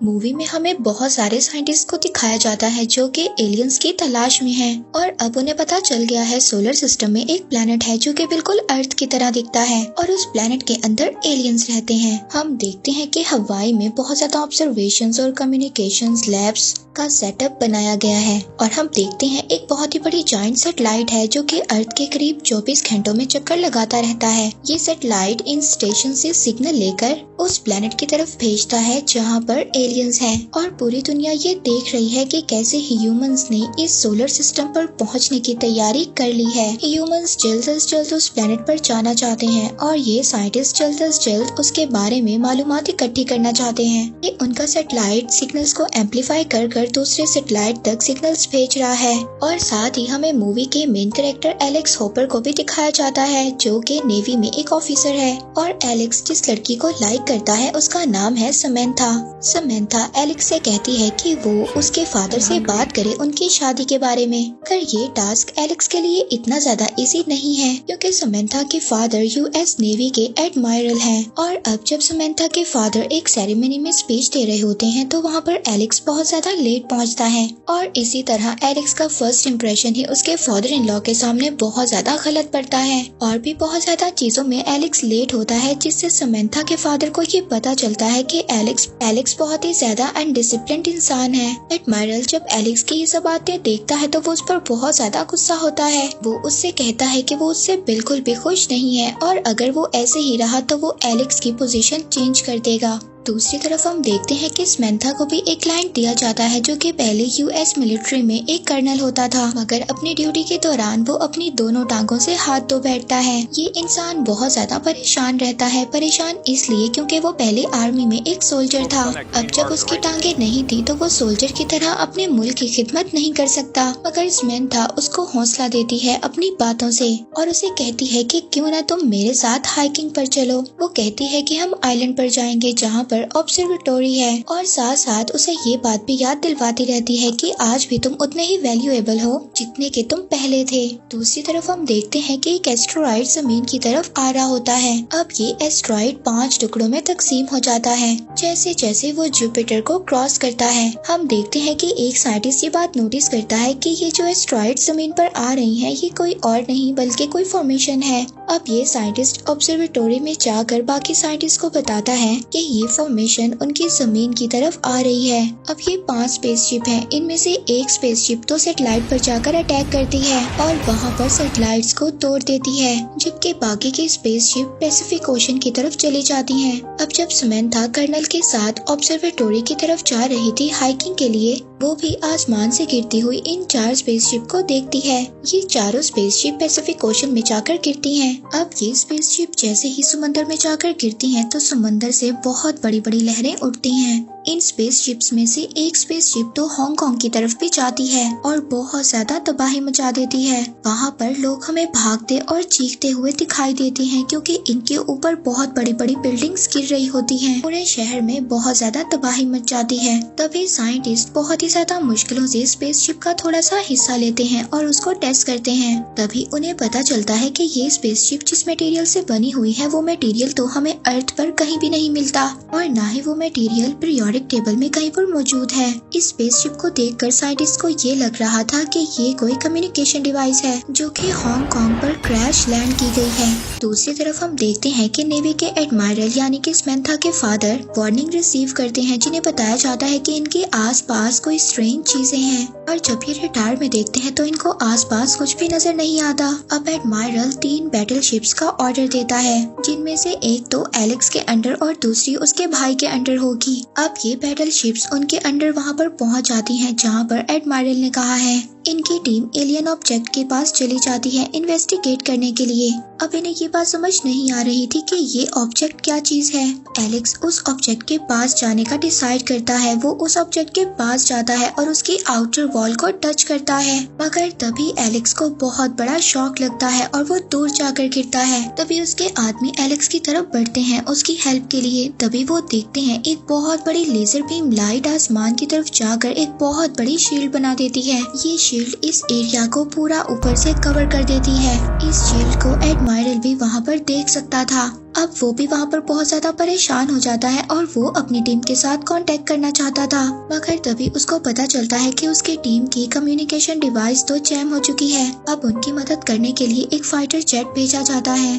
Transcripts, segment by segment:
Movie में हमें बहुत सारे साइंटिस्ट को दिखाया जाता है जो कि एलियंस की तलाश में हैं और अब उन्हें पता चल गया है सोलर सिस्टम में एक प्लेनेट है जो कि बिल्कुल अर्थ की तरह दिखता है और उस प्लेनेट के अंदर एलियंस रहते हैं। हम देखते हैं कि हवाई में बहुत ज्यादा ऑब्जर्वेशंस और कम्युनिकेशंस लैब्स का सेटअप बनाया गया है और हम देखते हैं एक बहुत ही बड़ी जायंट सैटेलाइट है जो कि अर्थ के करीब 24 घंटों में चक्कर लगाता रहता है। ये सैटेलाइट इन स्टेशन से सिग्नल लेकर उस प्लेनेट की तरफ भेजता है जहाँ पर एलियंस हैं और पूरी दुनिया ये देख रही है कि कैसे ह्यूमंस ने इस सोलर सिस्टम पर पहुँचने की तैयारी कर ली है। ह्यूमंस जल्द से जल्द उस प्लेनेट पर जाना चाहते हैं और ये साइंटिस्ट जल्द से जल्द उसके बारे में मालूमात इकट्ठी करना चाहते हैं। ये उनका सैटेलाइट सिग्नल्स को एम्पलीफाई कर दूसरे सैटेलाइट तक सिग्नल्स भेज रहा है और साथ ही हमें मूवी के मेन कैरेक्टर एलेक्स हॉपर को भी दिखाया जाता है जो कि नेवी में एक ऑफिसर है और एलेक्स जिस लड़की को लाइक करता है उसका नाम है समैंथा। समैंथा एलेक्स से कहती है कि वो उसके फादर से बात करे उनकी शादी के बारे में। पर ये टास्क एलेक्स के लिए इतना ज्यादा इजी नहीं है क्योंकि समैंथा के फादर यूएस नेवी के एडमायरल हैं और अब जब समैंथा के फादर एक सेरेमनी में स्पीच दे रहे होते हैं तो वहाँ पर एलेक्स बहुत ज्यादा लेट पहुंचता है और इसी तरह एलेक्स का फर्स्ट इम्प्रेशन ही उसके फादर इन लॉ के सामने बहुत ज्यादा गलत पड़ता है और भी बहुत ज्यादा चीजों में एलेक्स लेट होता है जिससे समैंथा के फादर को ये पता चलता है कि एलेक्स बहुत ही ज्यादा अनडिसिप्लिन्ड इंसान है। एडमायरल जब एलेक्स की ये सब बातें देखता है तो वो उस पर बहुत ज्यादा गुस्सा होता है। वो उससे कहता है कि वो उससे बिल्कुल भी खुश नहीं है और अगर वो ऐसे ही रहा तो वो एलेक्स की पोजीशन चेंज कर देगा। दूसरी तरफ हम देखते हैं कि समैंथा को भी एक क्लाइंट दिया जाता है जो कि पहले यूएस मिलिट्री में एक कर्नल होता था मगर अपनी ड्यूटी के दौरान वो अपनी दोनों टांगों से हाथ धो बैठता है। ये इंसान बहुत ज्यादा परेशान रहता है। परेशान इसलिए क्योंकि वो पहले आर्मी में एक सोल्जर था। अब जब उसकी टांगे नहीं थी तो वो सोल्जर की तरह अपने मुल्क की खिदमत नहीं कर सकता मगर समैंथा उसको हौसला देती है अपनी बातों से और उसे कहती है कि क्यों ना तुम मेरे साथ हाइकिंग पर चलो। वो कहती है कि हम आइलैंड पर जाएंगे जहाँ पर ऑब्जर्वेटरी है और साथ साथ उसे ये बात भी याद दिलवाती रहती है कि आज भी तुम उतने ही वैल्यूएबल हो जितने के तुम पहले थे। दूसरी तरफ हम देखते हैं कि एक एस्ट्रॉइड जमीन की तरफ आ रहा होता है। अब ये एस्ट्रॉइड 5 टुकड़ों में तकसीम हो जाता है जैसे जैसे वो जुपिटर को क्रॉस करता है। हम देखते हैं कि एक साइंटिस्ट ये बात नोटिस करता है कि ये जो एस्ट्रॉइड जमीन पर आ रही है ये कोई और नहीं बल्कि कोई फॉर्मेशन है। अब ये साइंटिस्ट ऑब्जर्वेटरी में जाकर बाकी साइंटिस्ट को बताता है कि ये फॉर्मेशन उनकी जमीन की तरफ आ रही है। अब ये 5 स्पेसशिप हैं। इनमें से एक स्पेसशिप तो सैटेलाइट पर जाकर अटैक करती है और वहाँ पर सैटेलाइट्स को तोड़ देती है जबकि बाकी की स्पेसशिप पैसिफिक ओशन की तरफ चली जाती हैं। अब जब समैंथा कर्नल के साथ ऑब्जर्वेटरी की तरफ जा रही थी हाइकिंग के लिए वो भी आसमान से गिरती हुई इन 4 स्पेसशिप को देखती है। ये चारों स्पेसशिप पैसिफिक ओशन में जाकर गिरती हैं। अब ये स्पेसशिप जैसे ही समुद्र में जाकर गिरती हैं तो समुद्र से बहुत बड़ी बड़ी लहरें उठती हैं। इन स्पेसशिप्स में से एक स्पेसशिप तो हांगकांग की तरफ भी जाती है और बहुत ज्यादा तबाही मचा देती है। वहाँ पर लोग हमें भागते और चीखते हुए दिखाई देते हैं क्योंकि इनके ऊपर बहुत बड़ी बड़ी बिल्डिंग्स गिर रही होती हैं। पूरे शहर में बहुत ज्यादा तबाही मच जाती है। तभी साइंटिस्ट बहुत ही ज्यादा मुश्किलों से स्पेसशिप का थोड़ा सा हिस्सा लेते हैं और उसको टेस्ट करते हैं। तभी उन्हें पता चलता है कि ये स्पेसशिप जिस मटेरियल से बनी हुई है वो मटेरियल तो हमें अर्थ पर कहीं भी नहीं मिलता और न ही वो मटेरियल पीरियोडिक टेबल में कहीं पर मौजूद है। इस स्पेसशिप को देखकर साइंटिस्ट को ये लग रहा था कि ये कोई कम्युनिकेशन डिवाइस है जो कि हांगकांग पर क्रैश लैंड की गई है। दूसरी तरफ हम देखते हैं कि नेवी के एडमायरल यानी कि समैंथा के फादर वार्निंग रिसीव करते हैं जिन्हें बताया जाता है कि इनके आसपास कोई स्ट्रेंज चीजें हैं और जब ये रडार में देखते हैं तो इनको आसपास कुछ भी नजर नहीं आता। अब एडमायरल 3 बैटलशिप्स का ऑर्डर देता है जिनमें से एक तो एलेक्स के अंडर और दूसरी उसके भाई के अंडर होगी। अब ये बैटलशिप्स उनके अंडर वहाँ पर पहुँच जाती हैं जहाँ पर एडमायरल ने कहा है। इनकी टीम एलियन ऑब्जेक्ट के पास चली जाती है इन्वेस्टिगेट करने के लिए। अब इन्हें ये बात समझ नहीं आ रही थी कि ये ऑब्जेक्ट क्या चीज है। एलेक्स उस ऑब्जेक्ट के पास जाने का डिसाइड करता है। वो उस ऑब्जेक्ट के पास जाता है और उसकी आउटर वॉल को टच करता है मगर तभी एलेक्स को बहुत बड़ा शॉक लगता है और वो दूर जाकर गिरता है। तभी उसके आदमी एलेक्स की तरफ बढ़ते हैं उसकी हेल्प के लिए। तभी वो देखते हैं एक बहुत बड़ी लेजर बीम लाइट आसमान की तरफ जाकर एक बहुत बड़ी शील्ड बना देती है। ये शील्ड इस एरिया को पूरा ऊपर से कवर कर देती है। इस शील्ड को एडमायरल भी वहाँ पर देख सकता था। अब वो भी वहाँ पर बहुत ज्यादा परेशान हो जाता है और वो अपनी टीम के साथ कांटेक्ट करना चाहता था, मगर तभी उसको पता चलता है कि उसकी टीम की कम्युनिकेशन डिवाइस तो जैम हो चुकी है। अब उनकी मदद करने के लिए एक फाइटर जेट भेजा जाता है।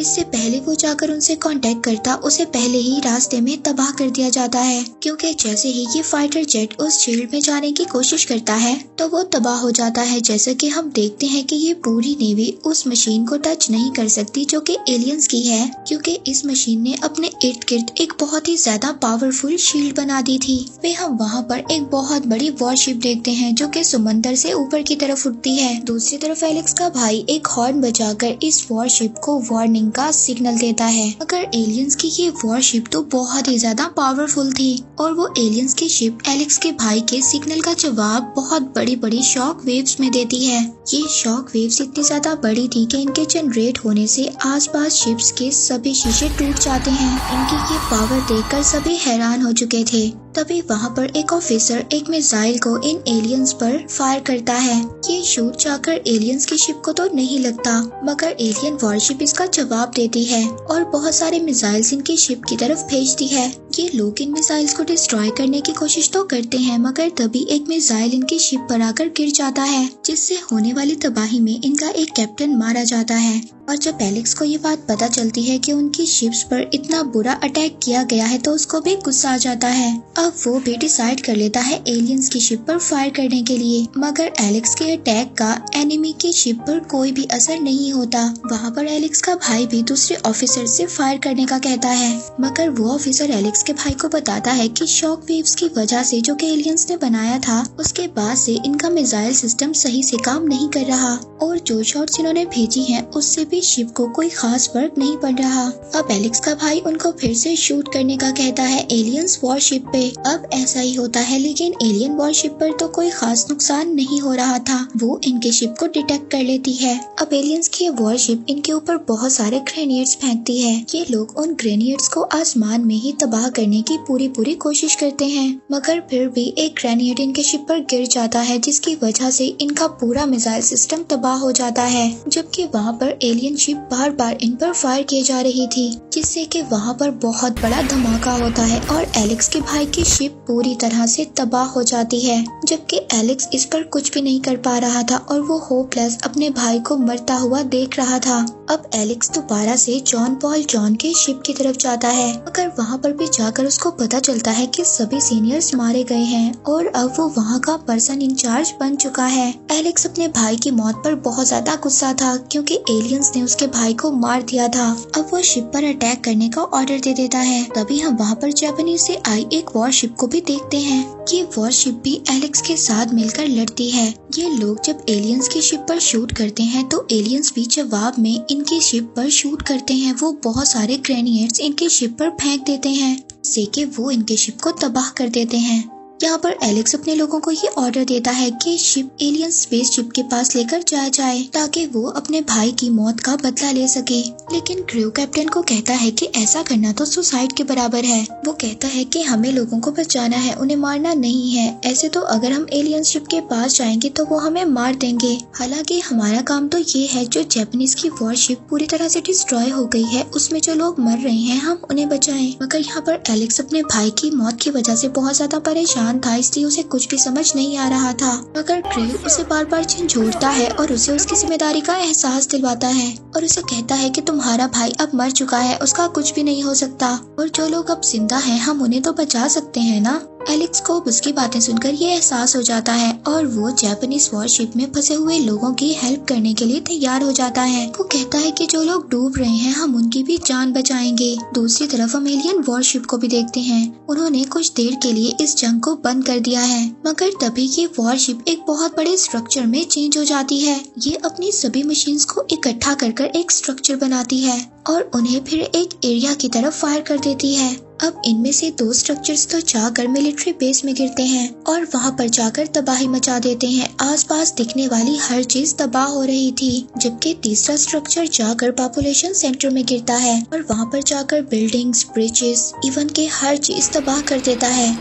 इससे पहले वो जाकर उनसे कांटेक्ट करता, उसे पहले ही रास्ते में तबाह कर दिया जाता है, क्योंकि जैसे ही ये फाइटर जेट उस शील्ड में जाने की कोशिश करता है तो वो तबाह हो जाता है। जैसे कि हम देखते हैं कि ये पूरी नेवी उस मशीन को टच नहीं कर सकती जो कि एलियंस की है, क्योंकि इस मशीन ने अपने इर्द गिर्द एक बहुत ही ज्यादा पावरफुल शील्ड बना दी थी। वे हम वहाँ पर एक बहुत बड़ी वॉरशिप देखते हैं जो कि समंदर से ऊपर की तरफ उठती है। दूसरी तरफ एलेक्स का भाई एक हॉर्न बजाकर इस वॉरशिप को वार्निंग का सिग्नल देता है, मगर एलियंस की ये वॉरशिप तो बहुत ही ज्यादा पावरफुल थी और वो एलियंस की शिप एलेक्स के भाई के सिग्नल का जवाब बहुत बड़ी बड़ी शॉक वेव्स में देती है। ये शॉक वेव्स इतनी ज्यादा बड़ी थी कि इनके जनरेट होने से आसपास शिप्स के सभी शीशे टूट जाते हैं। इनकी ये पावर देखकर सभी हैरान हो चुके थे। तभी वहाँ पर एक ऑफिसर एक मिसाइल को इन एलियंस पर फायर करता है। ये शूट जाकर एलियंस की शिप को तो नहीं लगता, मगर एलियन वॉरशिप इसका जवाब देती है और बहुत सारे मिसाइल्स इनकी शिप की तरफ भेजती है। ये लोग इन मिसाइल्स को डिस्ट्रॉय करने की कोशिश तो करते हैं, मगर तभी एक मिसाइल इनकी शिप पर आकर गिर जाता है, जिससे होने वाली तबाही में इनका एक कैप्टन मारा जाता है। और जब एलेक्स को ये बात पता चलती है कि उनकी शिप्स पर इतना बुरा अटैक किया गया है तो उसको भी गुस्सा आ जाता है। अब वो भी डिसाइड कर लेता है एलियंस की शिप पर फायर करने के लिए, मगर एलेक्स के अटैक का एनिमी की शिप पर कोई भी असर नहीं होता। वहाँ पर एलेक्स का भाई भी दूसरे ऑफिसर से फायर करने का कहता है, मगर वो ऑफिसर एलेक्स के भाई को बताता है कि शॉक वेव्स की वजह से जो कि एलियंस ने बनाया था उसके बाद से इनका मिसाइल सिस्टम सही से काम नहीं कर रहा और जो शॉट्स इन्होंने भेजी हैं उससे भी शिप को कोई खास फर्क नहीं पड़ रहा। अब एलेक्स का भाई उनको फिर से शूट करने का कहता है एलियंस वॉरशिप पे। अब ऐसा ही होता है, लेकिन एलियन वॉरशिप पर तो कोई खास नुकसान नहीं हो रहा था, वो इनके शिप को डिटेक्ट कर लेती है। अब एलियंस की वॉरशिप इनके ऊपर बहुत सारे ग्रेनेड्स फेंकती है। ये लोग उन ग्रेनेड्स को आसमान में ही तबाह करने की पूरी कोशिश करते हैं, मगर फिर भी एक ग्रेनेड इनके शिप पर गिर जाता है, जिसकी वजह से इनका पूरा मिसाइल सिस्टम तबाह हो जाता है। जबकि वहाँ पर एलियन शिप बार बार इन पर फायर किए जा रही थी, जिससे कि वहाँ पर बहुत बड़ा धमाका होता है और एलेक्स के भाई की शिप पूरी तरह से तबाह हो जाती है। जबकि एलेक्स इस पर कुछ भी नहीं कर पा रहा था और वो होपलेस अपने भाई को मरता हुआ देख रहा था। अब एलेक्स दोबारा से जॉन पॉल जॉन के शिप की तरफ जाता है, मगर वहाँ पर भी जाकर उसको पता चलता है कि सभी सीनियर्स मारे गए हैं और अब वो वहाँ का पर्सन इंचार्ज बन चुका है। एलेक्स अपने भाई की मौत पर बहुत ज्यादा गुस्सा था, क्योंकि एलियंस ने उसके भाई को मार दिया था। अब वो शिप पर अटैक करने का ऑर्डर दे देता है। तभी हम वहाँ पर जापानीज से आई एक वॉरशिप को भी देखते हैं। ये वॉरशिप भी एलेक्स के साथ मिलकर लड़ती है। ये लोग जब एलियंस की शिप पर शूट करते हैं तो एलियंस भी जवाब में इनकी शिप पर शूट करते हैं। वो बहुत सारे ग्रेनेड्स इनकी शिप पर फेंक देते हैं, जिससे कि वो इनके शिप को तबाह कर देते हैं। यहाँ पर एलेक्स अपने लोगों को ये ऑर्डर देता है कि शिप एलियन स्पेस शिप के पास लेकर जाया जाए, ताकि वो अपने भाई की मौत का बदला ले सके। लेकिन क्रू कैप्टन को कहता है कि ऐसा करना तो सुसाइड के बराबर है। वो कहता है कि हमें लोगों को बचाना है, उन्हें मारना नहीं है। ऐसे तो अगर हम एलियन शिप के पास जाएंगे तो वो हमें मार देंगे। हालांकि हमारा काम तो ये है, जो जापानीज की वॉरशिप पूरी तरह से डिस्ट्रॉय हो गई है उसमें जो लोग मर रहे हैं हम उन्हें बचाएं। मगर यहाँ पर एलेक्स अपने भाई की मौत की वजह से बहुत ज्यादा परेशान था, इसलिए उसे कुछ भी समझ नहीं आ रहा था। मगर क्रू उसे बार बार झंझोड़ता है और उसे उसकी जिम्मेदारी का एहसास दिलवाता है और उसे कहता है कि तुम्हारा भाई अब मर चुका है, उसका कुछ भी नहीं हो सकता और जो लोग अब जिंदा हैं हम उन्हें तो बचा सकते हैं ना। एलेक्स को उसकी बातें सुनकर ये एहसास हो जाता है और वो जापानीज वॉरशिप में फंसे हुए लोगों की हेल्प करने के लिए तैयार हो जाता है। वो कहता है कि जो लोग डूब रहे हैं हम उनकी भी जान बचाएंगे। दूसरी तरफ हम एलियन वॉरशिप को भी देखते हैं। उन्होंने कुछ देर के लिए इस जंग को बंद कर दिया है, मगर तभी ये वॉरशिप एक बहुत बड़े स्ट्रक्चर में चेंज हो जाती है। ये अपनी सभी मशीन्स को इकट्ठा कर एक स्ट्रक्चर बनाती है और उन्हें फिर एक एरिया की तरफ फायर कर देती है। अब इनमें से 2 स्ट्रक्चर्स तो जाकर मिलिट्री बेस में गिरते हैं और वहां पर जाकर तबाही मचा देते हैं। आसपास दिखने वाली हर चीज तबाह हो रही थी, जबकि तीसरा स्ट्रक्चर जाकर पॉपुलेशन सेंटर में गिरता है और वहां पर जाकर बिल्डिंग्स, ब्रिजेस, इवन के हर चीज तबाह कर देता है।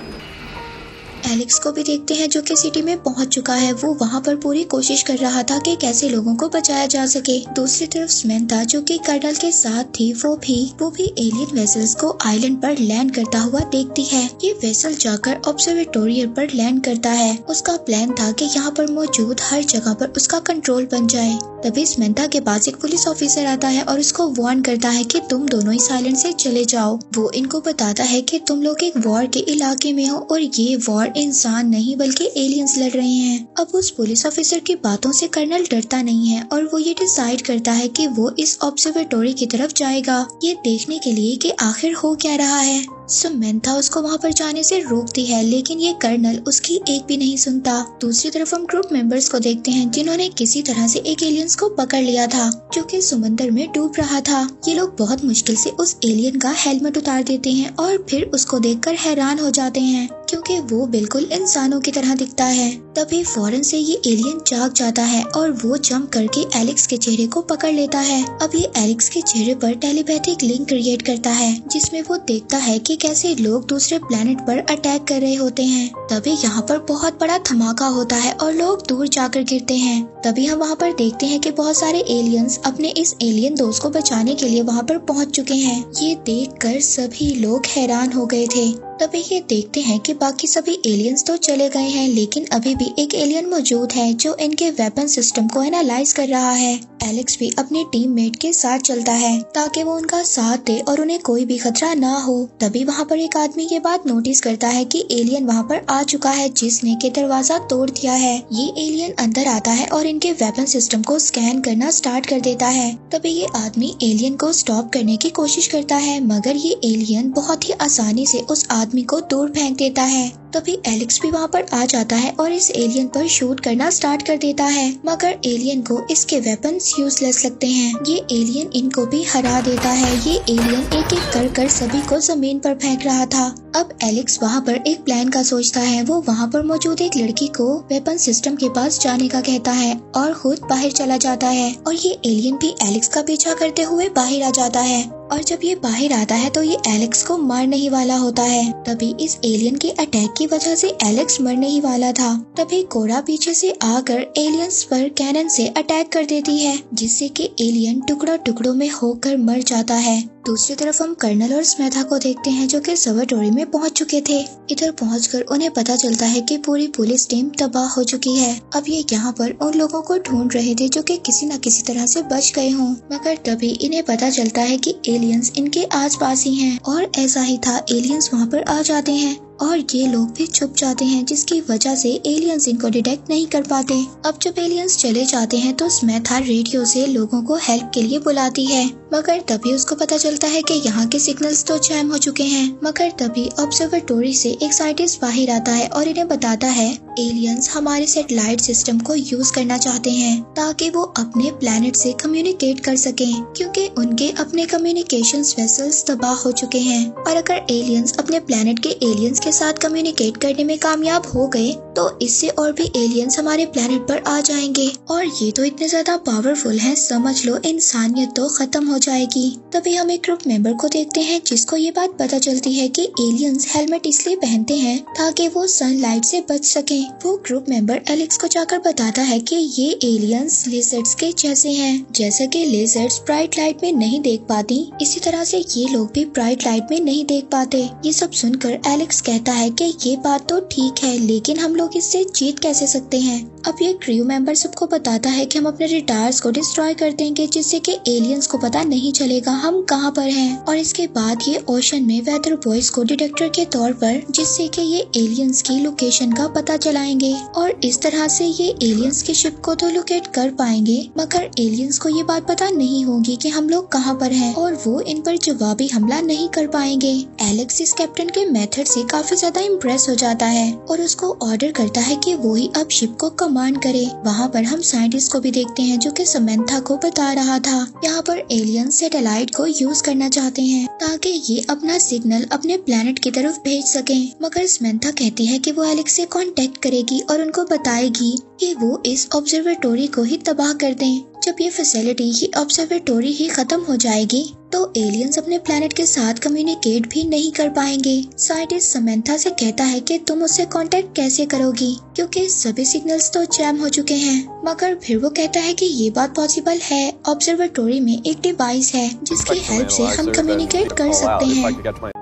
एलेक्स को भी देखते हैं जो कि सिटी में पहुंच चुका है। वो वहां पर पूरी कोशिश कर रहा था कि कैसे लोगों को बचाया जा सके। दूसरी तरफ समंथा जो कि कर्नल के साथ थी वो भी एलियन वेसल्स को आइलैंड पर लैंड करता हुआ देखती है। ये वेसल जाकर ऑब्जर्वेटोरियल पर लैंड करता है। उसका प्लान था कि यहाँ पर मौजूद हर जगह पर उसका कंट्रोल बन जाए। तभी समंथा के पास एक पुलिस ऑफिसर आता है और उसको वार्न करता है कि तुम दोनों इस आइलैंड से चले जाओ। वो इनको बताता है कि तुम लोग एक वॉर के इलाके में हो और ये वॉर इंसान नहीं बल्कि एलियंस लड़ रहे हैं। अब उस पुलिस ऑफिसर की बातों से कर्नल डरता नहीं है और वो ये डिसाइड करता है कि वो इस ऑब्जर्वेटोरी की तरफ जाएगा, ये देखने के लिए कि आखिर हो क्या रहा है। समंथा उसको वहाँ पर जाने से रोकती है, लेकिन ये कर्नल उसकी एक भी नहीं सुनता। दूसरी तरफ हम ग्रुप मेंबर्स को देखते हैं जिन्होंने किसी तरह से एक एलियंस को पकड़ लिया था जो कि समुद्र में डूब रहा था। ये लोग बहुत मुश्किल से उस एलियन का हेलमेट उतार देते हैं और फिर उसको देखकर हैरान हो जाते हैं क्योंकि वो बिल्कुल इंसानों की तरह दिखता है। तभी फौरन से ये एलियन जाग जाता है और वो जंप करके एलेक्स के चेहरे को पकड़ लेता है। अब ये एलेक्स के चेहरे पर टेलीपैथिक लिंक क्रिएट करता है जिसमें वो देखता है कि कैसे लोग दूसरे प्लेनेट पर अटैक कर रहे होते हैं। तभी यहाँ पर बहुत बड़ा धमाका होता है और लोग दूर जाकर गिरते हैं। तभी हम वहाँ पर देखते हैं कि बहुत सारे एलियंस अपने इस एलियन दोस्त को बचाने के लिए वहाँ पर पहुँच चुके हैं। ये देखकर सभी लोग हैरान हो गए थे। तभी ये देखते हैं कि बाकी सभी एलियंस तो चले गए हैं, लेकिन अभी भी एक एलियन मौजूद है जो इनके वेपन सिस्टम को एनालाइज कर रहा है। एलेक्स भी अपने टीममेट के साथ चलता है ताकि वो उनका साथ दे और उन्हें कोई भी खतरा ना हो। तभी वहाँ पर एक आदमी ये बात नोटिस करता है कि एलियन वहाँ पर आ चुका है जिसने के दरवाजा तोड़ दिया है। ये एलियन अंदर आता है और इनके वेपन सिस्टम को स्कैन करना स्टार्ट कर देता है। तभी ये आदमी एलियन को स्टॉप करने की कोशिश करता है, मगर ये एलियन बहुत ही आसानी से उस आदमी को दूर फेंक देता है। तभी एलेक्स भी वहाँ पर आ जाता है और इस एलियन पर शूट करना स्टार्ट कर देता है, मगर एलियन को इसके वेपन्स यूजलेस लगते हैं। ये एलियन इनको भी हरा देता है। ये एलियन एक एक कर सभी को जमीन पर फेंक रहा था। अब एलेक्स वहाँ पर एक प्लान का सोचता है। वो वहाँ पर मौजूद एक लड़की को वेपन सिस्टम के पास जाने का कहता है और खुद बाहर चला जाता है और ये एलियन भी एलेक्स का पीछा करते हुए बाहर आ जाता है। और जब ये बाहर आता है तो ये एलेक्स को मारने ही वाला होता है। तभी इस एलियन के अटैक की वजह से एलेक्स मरने ही वाला था। तभी कोरा पीछे से आकर एलियंस पर कैनन से अटैक कर देती है जिससे कि एलियन टुकड़ों में होकर मर जाता है। दूसरी तरफ हम कर्नल और समंथा को देखते हैं जो कि ऑब्जर्वेटोरी में पहुंच चुके थे। इधर पहुंचकर उन्हें पता चलता है कि पूरी पुलिस टीम तबाह हो चुकी है। अब ये यहाँ पर उन लोगों को ढूंढ रहे थे जो कि किसी न किसी तरह से बच गए हों, मगर तभी इन्हें पता चलता है कि एलियंस इनके आसपास ही हैं। और ऐसा ही था, एलियंस वहाँ पर आ जाते हैं और ये लोग भी छुप जाते हैं जिसकी वजह से एलियंस इनको डिटेक्ट नहीं कर पाते। अब जब एलियंस चले जाते हैं तो समंथा रेडियो से लोगों को हेल्प के लिए बुलाती है, मगर तभी उसको पता चलता है कि यहाँ के सिग्नल्स तो जैम हो चुके हैं। मगर तभी ऑब्जर्वेटोरी से एक साइंटिस्ट बाहर आता है और इन्हें बताता है एलियंस हमारे सैटेलाइट सिस्टम को यूज करना चाहते हैं ताकि वो अपने प्लेनेट से कम्युनिकेट कर सकें, क्योंकि उनके अपने कम्युनिकेशन वेसल्स तबाह हो चुके हैं। और अगर एलियंस अपने प्लेनेट के एलियंस के साथ कम्युनिकेट करने में कामयाब हो गए तो इससे और भी एलियंस हमारे प्लेनेट पर आ जाएंगे और ये तो इतने ज्यादा पावरफुल हैं, समझ लो इंसानियत तो खत्म हो जाएगी। तभी हम एक ग्रुप मेंबर को देखते हैं जिसको ये बात पता चलती है कि एलियंस हेलमेट इसलिए पहनते हैं ताकि वो सनलाइट से बच सकें। वो ग्रुप मेंबर एलेक्स को जाकर बताता है कि ये एलियंस लेजर्ड्स के जैसे हैं। जैसे कि लेजर्ड्स ब्राइट लाइट में नहीं देख पाती, इसी तरह से ये लोग भी ब्राइट लाइट में नहीं देख पाते। ये सब सुनकर एलेक्स कहता है कि ये बात तो ठीक है, लेकिन हम लोग इससे जीत कैसे सकते हैं। अब ये क्रू मेंबर सबको बताता है कि हम अपने रिटायर्स को डिस्ट्रॉय कर देंगे जिससे कि एलियंस को पता नहीं चलेगा हम कहाँ पर हैं। और इसके बाद ये ओशन में वेदर बॉयज को डिटेक्टर के तौर पर, जिससे कि ये एलियंस की लोकेशन का पता चलाएंगे और इस तरह से ये एलियंस की शिप को तो लोकेट कर पाएंगे, मगर एलियंस को ये बात पता नहीं होगी कि हम लोग कहाँ पर हैं और वो इन पर जवाबी हमला नहीं कर पाएंगे। एलेक्स इस कैप्टन के मेथड से काफी ज्यादा इम्प्रेस हो जाता है और उसको ऑर्डर करता है कि वो ही अब शिप को कमांड करे। वहाँ पर हम साइंटिस्ट को भी देखते हैं जो कि समंथा को बता रहा था यहाँ पर एलियंस सैटेलाइट को यूज करना चाहते हैं ताकि ये अपना सिग्नल अपने प्लेनेट की तरफ भेज सकें, मगर समंथा कहती है कि वो एलेक्स से कांटेक्ट करेगी और उनको बताएगी कि वो इस ऑब्जर्वेटोरी को ही तबाह कर दें। जब ये फैसिलिटी, ये ऑब्जर्वेटोरी ही खत्म हो जाएगी तो एलियंस अपने प्लेनेट के साथ कम्युनिकेट भी नहीं कर पाएंगे। साइंटिस्ट समंथा से कहता है कि तुम उससे कांटेक्ट कैसे करोगी, क्योंकि सभी सिग्नल्स तो जैम हो चुके हैं। मगर फिर वो कहता है कि ये बात पॉसिबल है। ऑब्जर्वेटोरी में एक डिवाइस है जिसकी हेल्प से हम कम्युनिकेट कर सकते हैं।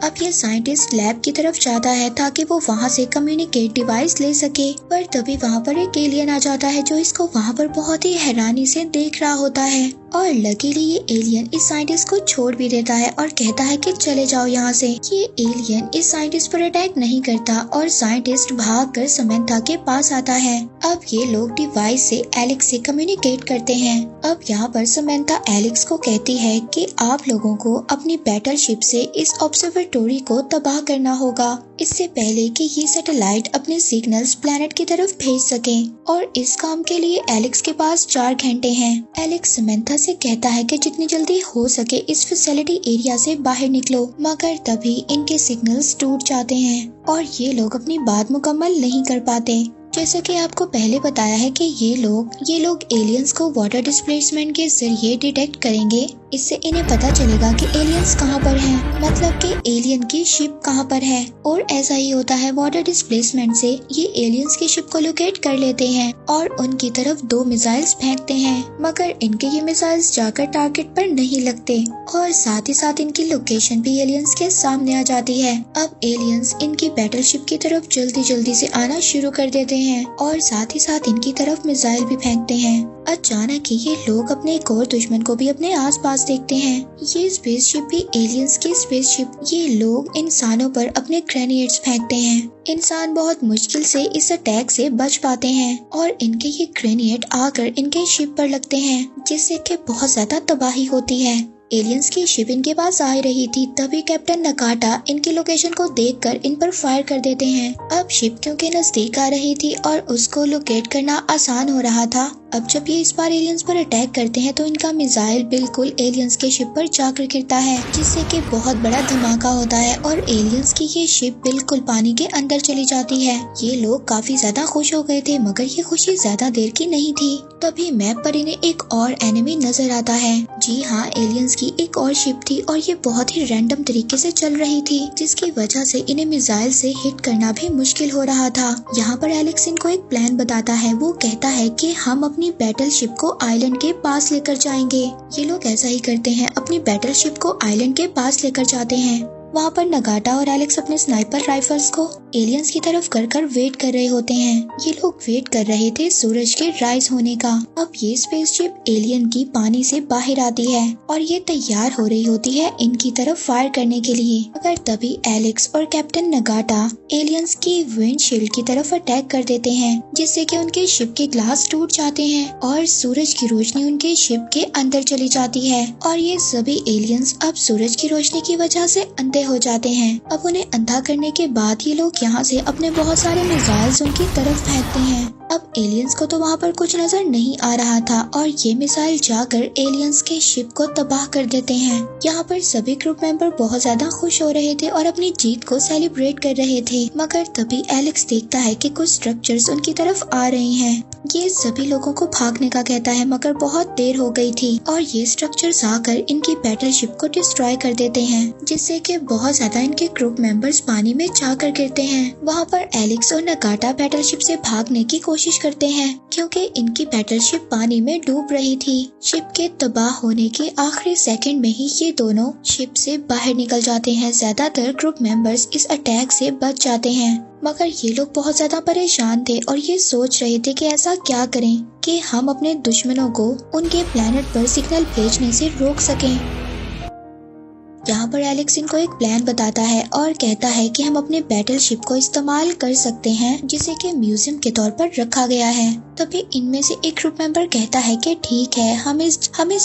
अब ये साइंटिस्ट लैब की तरफ जाता है ताकि वो वहाँ से कम्युनिकेट डिवाइस ले सके, पर तभी वहाँ पर एक एलियन आ जाता है जो इसको वहाँ पर बहुत ही हैरानी से देख रहा होता है। और लकीली ये एलियन इस साइंटिस्ट को छोड़ भी देता है और कहता है कि चले जाओ यहाँ से। ये एलियन इस साइंटिस्ट पर अटैक नहीं करता और साइंटिस्ट भागकर समंथा के पास आता है। अब ये लोग डिवाइस से एलेक्स से कम्युनिकेट करते हैं। अब यहाँ पर समंथा एलेक्स को कहती है कि आप लोगों को अपनी बैटलशिप से इस ऑब्जर्वेटोरी को तबाह करना होगा, इससे पहले कि ये सैटेलाइट अपने सिग्नल्स प्लेनेट की तरफ भेज सके। और इस काम के लिए एलेक्स के पास 4 घंटे हैं। एलेक्स समंथा से कहता है कि जितनी जल्दी हो सके इस फैसिलिटी एरिया से बाहर निकलो, मगर तभी इनके सिग्नल्स टूट जाते हैं और ये लोग अपनी बात मुकम्मल नहीं कर पाते। जैसा कि आपको पहले बताया है कि ये लोग एलियंस को वाटर डिस्प्लेसमेंट के जरिए डिटेक्ट करेंगे। इससे इन्हें पता चलेगा कि एलियंस कहाँ पर हैं, मतलब कि एलियन की शिप कहाँ पर है। और ऐसा ही होता है, वाटर डिस्प्लेसमेंट से ये एलियंस की शिप को लोकेट कर लेते हैं और उनकी तरफ 2 मिसाइल्स फेंकते हैं, मगर इनके ये मिसाइल्स जाकर टारगेट पर नहीं लगते और साथ ही साथ इनकी लोकेशन भी एलियंस के सामने आ जाती है। अब एलियंस इनकी बैटलशिप की तरफ जल्दी से आना शुरू कर देते हैं और साथ ही साथ इनकी तरफ मिसाइल भी फेंकते हैं। अचानक ही ये लोग अपने एक और दुश्मन को भी अपने आसपास देखते हैं। ये स्पेसशिप भी एलियंस की स्पेसशिप। ये लोग इंसानों पर अपने ग्रेनेड्स फेंकते हैं। इंसान बहुत मुश्किल से इस अटैक से बच पाते हैं और इनके ये ग्रेनेड आकर इनके शिप पर लगते हैं, जिससे कि बहुत ज्यादा तबाही होती है। एलियंस की शिप इनके पास आ रही थी, तभी कैप्टन नकाटा इनकी लोकेशन को देखकर इन पर फायर कर देते हैं। अब शिप क्योंकि नजदीक आ रही थी और उसको लोकेट करना आसान हो रहा था, अब जब ये इस बार एलियंस पर अटैक करते हैं तो इनका मिसाइल बिल्कुल एलियंस के शिप पर जाकर गिरता है, जिससे कि बहुत बड़ा धमाका होता है और एलियंस की ये शिप बिल्कुल पानी के अंदर चली जाती है। ये लोग काफी ज्यादा खुश हो गए थे, मगर ये खुशी ज्यादा देर की नहीं थी। तभी मैप पर इन्हें एक और एनिमी नजर आता है। जी हाँ, एलियंस की एक और शिप थी और ये बहुत ही रैंडम तरीके से चल रही थी, जिसकी वजह से इन्हें मिसाइल से हिट करना भी मुश्किल हो रहा था। यहाँ पर एलेक्स इनको एक प्लान बताता है। वो कहता है कि हम अपनी बैटलशिप को आइलैंड के पास लेकर जाएंगे। ये लोग ऐसा ही करते हैं, अपनी बैटलशिप को आइलैंड के पास लेकर जाते हैं। वहाँ पर नगाटा और एलेक्स अपने स्नाइपर राइफल्स को एलियंस की तरफ कर वेट कर रहे होते हैं। ये लोग वेट कर रहे थे सूरज के राइज होने का। अब ये स्पेसशिप एलियन की पानी से बाहर आती है और ये तैयार हो रही होती है इनकी तरफ फायर करने के लिए, मगर तभी एलेक्स और कैप्टन नगाटा एलियंस की विंडशील्ड की तरफ अटैक कर देते हैं, जिससे कि उनके शिप के ग्लास टूट जाते हैं और सूरज की रोशनी उनके शिप के अंदर चली जाती है और ये सभी एलियंस अब सूरज की रोशनी की वजह से अंधे हो जाते हैं। अब उन्हें अंधा करने के बाद ये लोग यहाँ से अपने बहुत सारे मिसाइल्स उनकी तरफ फेंकते हैं। अब एलियंस को तो वहाँ पर कुछ नजर नहीं आ रहा था और ये मिसाइल जाकर एलियंस के शिप को तबाह कर देते हैं। यहाँ पर सभी ग्रुप मेंबर बहुत ज्यादा खुश हो रहे थे और अपनी जीत को सेलिब्रेट कर रहे थे, मगर तभी एलेक्स देखता है कि कुछ स्ट्रक्चर्स उनकी तरफ आ रहे हैं। ये सभी लोगों को भागने का कहता है, मगर बहुत देर हो गई थी और ये स्ट्रक्चर्स आकर इनकी बैटलशिप को डिस्ट्रॉय कर देते हैं, जिससे कि बहुत ज्यादा इनके ग्रुप मेंबर्स पानी में जाकर गिरते हैं। वहाँ पर एलेक्स और नगाटा बैटलशिप से भागने की कोशिश करते हैं, क्योंकि इनकी बैटलशिप पानी में डूब रही थी। शिप के तबाह होने के आखिरी सेकंड में ही ये दोनों शिप से बाहर निकल जाते हैं। ज्यादातर ग्रुप मेंबर्स इस अटैक से बच जाते हैं, मगर ये लोग बहुत ज्यादा परेशान थे और ये सोच रहे थे कि ऐसा क्या करें कि हम अपने दुश्मनों को उनके प्लेनेट पर सिग्नल भेजने से रोक सकें। यहाँ पर एलेक्स इनको एक प्लान बताता है और कहता है कि हम अपने बैटलशिप को इस्तेमाल कर सकते हैं, जिसे कि म्यूजियम के तौर पर रखा गया है। तभी इनमें से एक ग्रुप मेंबर कहता है कि ठीक है, हम इस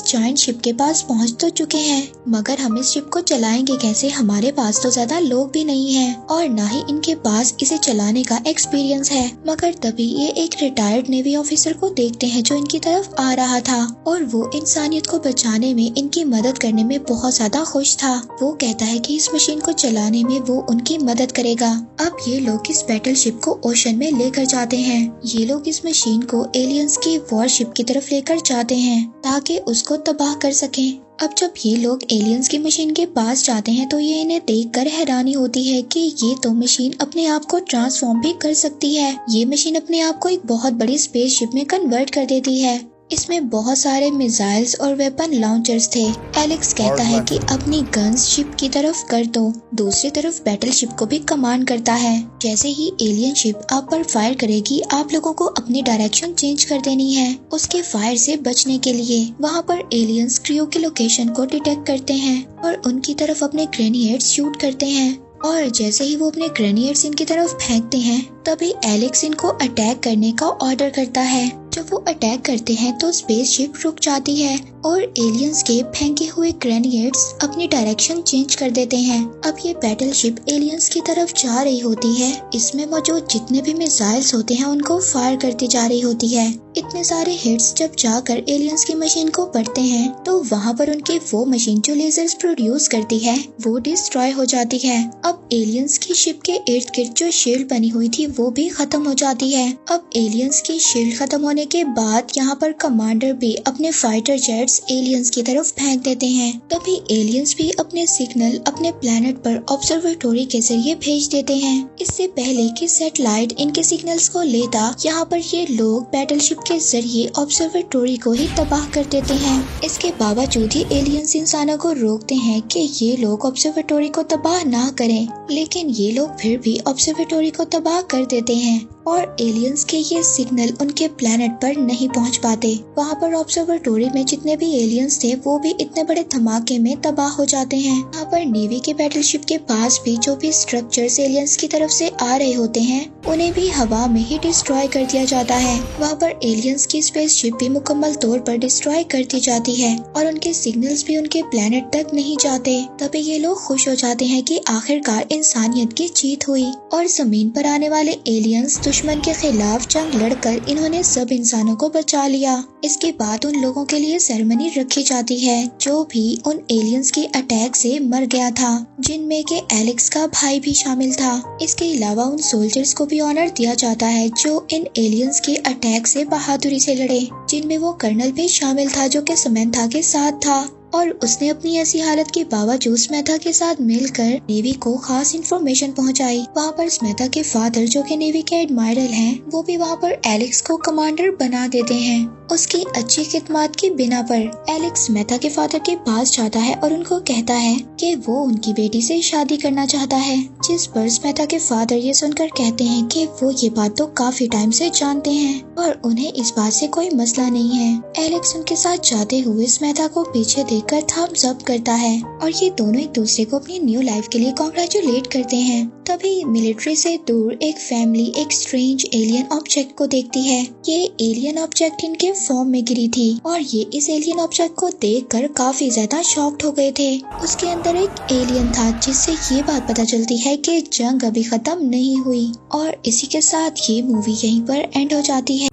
जायंट शिप के पास पहुंच तो चुके हैं, मगर हम इस शिप को चलाएंगे कैसे? हमारे पास तो ज्यादा लोग भी नहीं हैं और ना ही इनके पास इसे चलाने का एक्सपीरियंस है। मगर तभी ये एक रिटायर्ड नेवी ऑफिसर को देखते हैं जो इनकी तरफ आ रहा था और वो इंसानियत को बचाने में, इनकी मदद करने में बहुत ज्यादा खुश था। वो कहता है कि इस मशीन को चलाने में वो उनकी मदद करेगा। अब ये लोग इस बैटल शिप को ओशन में लेकर जाते हैं। ये लोग इस मशीन को एलियंस की वॉरशिप की तरफ लेकर जाते हैं ताकि उसको तबाह कर सकें। अब जब ये लोग एलियंस की मशीन के पास जाते हैं तो ये इन्हें देखकर हैरानी होती है कि ये तो मशीन अपने आप को ट्रांसफॉर्म भी कर सकती है। ये मशीन अपने आप को एक बहुत बड़ी स्पेसशिप में कन्वर्ट कर देती है। इसमें बहुत सारे मिसाइल्स और वेपन लॉन्चर्स थे। एलेक्स कहता है कि अपनी गन्स शिप की तरफ कर दो। दूसरी तरफ बैटल शिप को भी कमांड करता है, जैसे ही एलियन शिप आप पर फायर करेगी आप लोगों को अपनी डायरेक्शन चेंज कर देनी है उसके फायर से बचने के लिए। वहाँ पर एलियंस क्रियो की लोकेशन को डिटेक्ट करते हैं और उनकी तरफ अपने ग्रेनेड्स शूट करते हैं और जैसे ही वो अपने ग्रेनेड्स इनकी तरफ फेंकते हैं तभी एलेक्स इनको अटैक करने का ऑर्डर करता है। जब वो अटैक करते हैं तो स्पेसशिप रुक जाती है और एलियंस के फेंके हुए ग्रेनेड्स अपनी डायरेक्शन चेंज कर देते हैं। अब ये बैटल शिप एलियंस की तरफ जा रही होती है। इसमें मौजूद जितने भी मिसाइल्स होते हैं उनको फायर करती जा रही होती है। इतने सारे हिट्स जब जाकर एलियंस की मशीन को पड़ते हैं तो वहाँ पर उनकी वो मशीन जो लेजर्स प्रोड्यूस करती है वो डिस्ट्रॉय हो जाती है। अब एलियंस की शिप के इर्द गिर्द जो शील्ड बनी हुई थी वो भी खत्म हो जाती है। अब एलियंस की शील्ड खत्म होने के बाद यहाँ पर कमांडर भी अपने फाइटर जेट्स एलियंस की तरफ फेंक देते हैं। तभी एलियंस भी अपने सिग्नल अपने प्लेनेट पर ऑब्जर्वेटरी के जरिए भेज देते हैं। इससे पहले कि सैटेलाइट इनके सिग्नल्स को लेता, यहाँ पर ये लोग बैटलशिप के जरिए ऑब्जर्वेटरी को ही तबाह कर देते हैं। इसके बावजूद ही एलियंस इंसानों को रोकते हैं कि ये लोग ऑब्जर्वेटरी को तबाह ना करें, लेकिन ये लोग फिर भी ऑब्जर्वेटरी को तबाह कर देते हैं और एलियंस के ये सिग्नल उनके प्लेनेट पर नहीं पहुंच पाते। वहाँ पर ऑब्जर्वेटरी में जितने भी एलियंस थे वो भी इतने बड़े धमाके में तबाह हो जाते हैं। यहाँ पर नेवी के बैटलशिप के पास भी जो भी स्ट्रक्चर्स एलियंस की तरफ से आ रहे होते हैं उन्हें भी हवा में ही डिस्ट्रॉय कर दिया जाता है। वहाँ पर एलियंस की स्पेसशिप भी मुकम्मल तौर पर डिस्ट्रॉय कर दी जाती है और उनके सिग्नल्स भी उनके प्लेनेट तक नहीं जाते। तभी ये लोग खुश हो जाते हैं कि आखिरकार इंसानियत की जीत हुई और जमीन पर आने वाले एलियंस दुश्मन के खिलाफ जंग लड़कर इन्होंने सब इंसानों को बचा लिया। इसके बाद उन लोगों के लिए सेरेमनी रखी जाती है जो भी उन एलियंस के अटैक से मर गया था, जिनमें के एलेक्स का भाई भी शामिल था। इसके अलावा उन सोल्जर्स को भी ऑनर दिया जाता है जो इन एलियंस के अटैक से बहादुरी से लड़े, जिनमें वो कर्नल भी शामिल था जो कि समंथा के साथ था और उसने अपनी ऐसी हालत के बावजूद स्मेथा के साथ मिलकर नेवी को खास इंफॉर्मेशन पहुंचाई। वहाँ पर स्मेथा के फादर जो कि नेवी के एडमायरल हैं, वो भी वहाँ पर एलेक्स को कमांडर बना देते हैं। उसकी अच्छी खिदमत की बिना पर एलेक्स स्मेथा के फादर के पास जाता है और उनको कहता है कि वो उनकी बेटी से शादी करना चाहता है, जिस पर स्मेथा के फादर ये सुनकर कहते हैं कि वो ये बात तो काफी टाइम से जानते हैं और उन्हें इस बात से कोई मसला नहीं है। एलेक्स उनके साथ जाते हुए स्मेथा को पीछे देखकर थम्स अप करता है और ये दोनों एक दूसरे को अपनी न्यू लाइफ के लिए कॉन्ग्रेचुलेट करते हैं। तभी मिलिट्री से दूर एक फैमिली एक स्ट्रेंज एलियन ऑब्जेक्ट को देखती है। ये एलियन ऑब्जेक्ट इनके फॉर्म में गिरी थी और ये इस एलियन ऑब्जेक्ट को देखकर काफी ज्यादा शॉक्ड हो गए थे। उसके अंदर एक एलियन था जिससे ये बात पता चलती है कि जंग अभी खत्म नहीं हुई और इसी के साथ ये मूवी यहीं पर एंड हो जाती है।